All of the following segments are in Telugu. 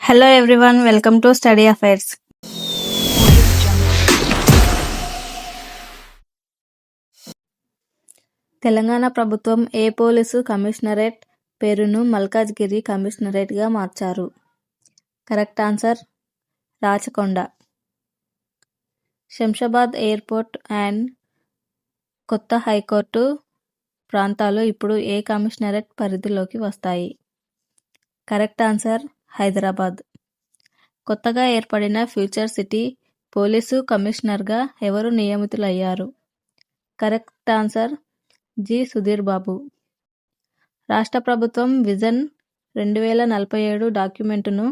Hello everyone, welcome to Study Affairs. Telangana ప్రభుత్వం ఏ పోలీసు కమిషనరేట్ పేరును మల్కాజ్గిరి కమిషనరేట్గా మార్చారు? Correct answer Rachakonda. Shamshabad airport and కొత్త హైకోర్టు ప్రాంతాలు ఇప్పుడు ఏ కమిషనరేట్ పరిధిలోకి వస్తాయి? Correct answer Hyderabad. కొత్తగా ఏర్పడిన ఫ్యూచర్ సిటీ పోలీసు కమిషనర్గా ఎవరు నియమితులయ్యారు? Correct answer G. Sudheer Babu. రాష్ట్ర ప్రభుత్వం విజన్ 2047 డాక్యుమెంటును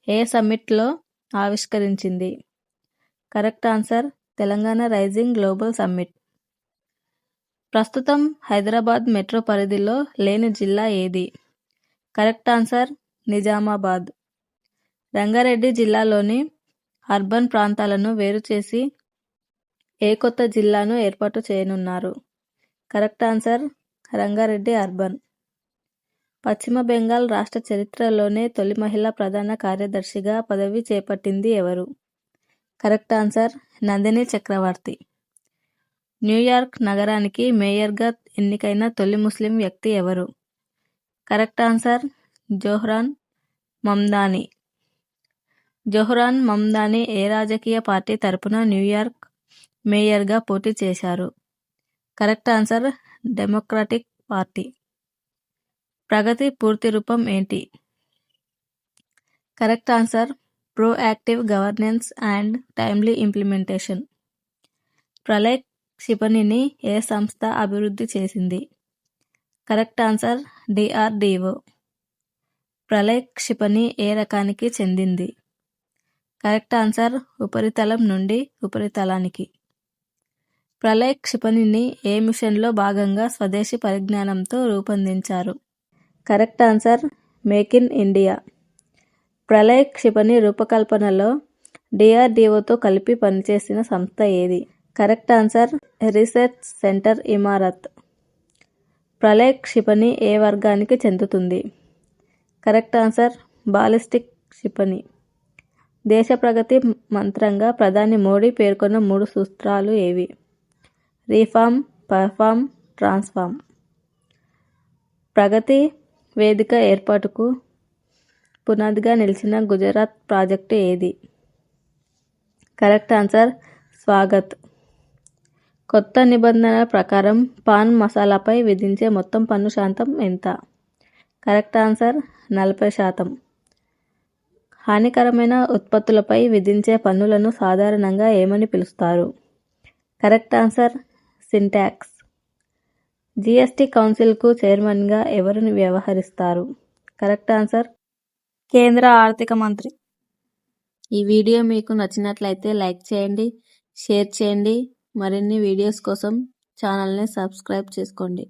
ఏ సమ్మిట్లో ఆవిష్కరించింది? Correct answer Telangana rising global summit. ప్రస్తుతం హైదరాబాద్ మెట్రో పరిధిలో లేని జిల్లా ఏది? Correct answer Nizamabad. రంగారెడ్డి జిల్లాలోని అర్బన్ ప్రాంతాలను వేరు చేసి ఏ కొత్త జిల్లాను ఏర్పాటు చేయనున్నారు? Correct answer Rangareddy urban. పశ్చిమ బెంగాల్ రాష్ట్ర చరిత్రలోనే తొలి మహిళా ప్రధాన కార్యదర్శిగా పదవి చేపట్టింది ఎవరు? Correct answer Nandini Chakravarthy. New York నగరానికి మేయర్గా ఎన్నికైన తొలి ముస్లిం వ్యక్తి ఎవరు? Correct answer Zohran Mamdani. జోహ్రాన్ మమ్దాని ఏ రాజకీయ పార్టీ తరపున న్యూయార్క్ మేయర్గా పోటీ చేశారు? Correct answer democratic party. ప్రగతి పూర్తి రూపం ఏంటి? Correct answer proactive governance and timely implementation. Pralay క్షిపణిని ఏ సంస్థ అభివృద్ధి చేసింది? Correct answer DRDO. ప్రళయ్ క్షిపణి ఏ రకానికి చెందింది? కరెక్ట్ ఆన్సర్ ఉపరితలం నుండి ఉపరితలానికి. ప్రళయ్ క్షిపణిని ఏ మిషన్లో భాగంగా స్వదేశీ పరిజ్ఞానంతో రూపొందించారు? Correct answer make in India. Pralay క్షిపణి రూపకల్పనలో DRDOతో కలిపి పనిచేసిన సంస్థ ఏది? Correct answer research centre Imarat. Pralay క్షిపణి ఏ వర్గానికి చెందుతుంది? కరెక్ట్ ఆన్సర్ బాలిస్టిక్ క్షిపణి. దేశ ప్రగతి మంత్రంగా ప్రధాని మోడీ పేర్కొన్న 3 సూత్రాలు ఏవి? Reform, perform, transform. ప్రగతి వేదిక ఏర్పాటుకు పునాదిగా నిలిచిన గుజరాత్ ప్రాజెక్టు ఏది? Correct answer Swagat. కొత్త నిబంధనల ప్రకారం పాన్ మసాలాపై విధించే మొత్తం పన్ను శాతం ఎంత? Correct answer 40%. హానికరమైన ఉత్పత్తులపై విధించే పన్నులను సాధారణంగా ఏమని పిలుస్తారు? Correct answer syntax. GST కౌన్సిల్కు చైర్మన్గా ఎవరు వ్యవహరిస్తారు? కరెక్ట్ ఆన్సర్ కేంద్ర ఆర్థిక మంత్రి. ఈ వీడియో మీకు నచ్చినట్లయితే లైక్ చేయండి, షేర్ చేయండి. మరిన్ని వీడియోస్ కోసం ఛానల్ని సబ్స్క్రైబ్ చేసుకోండి.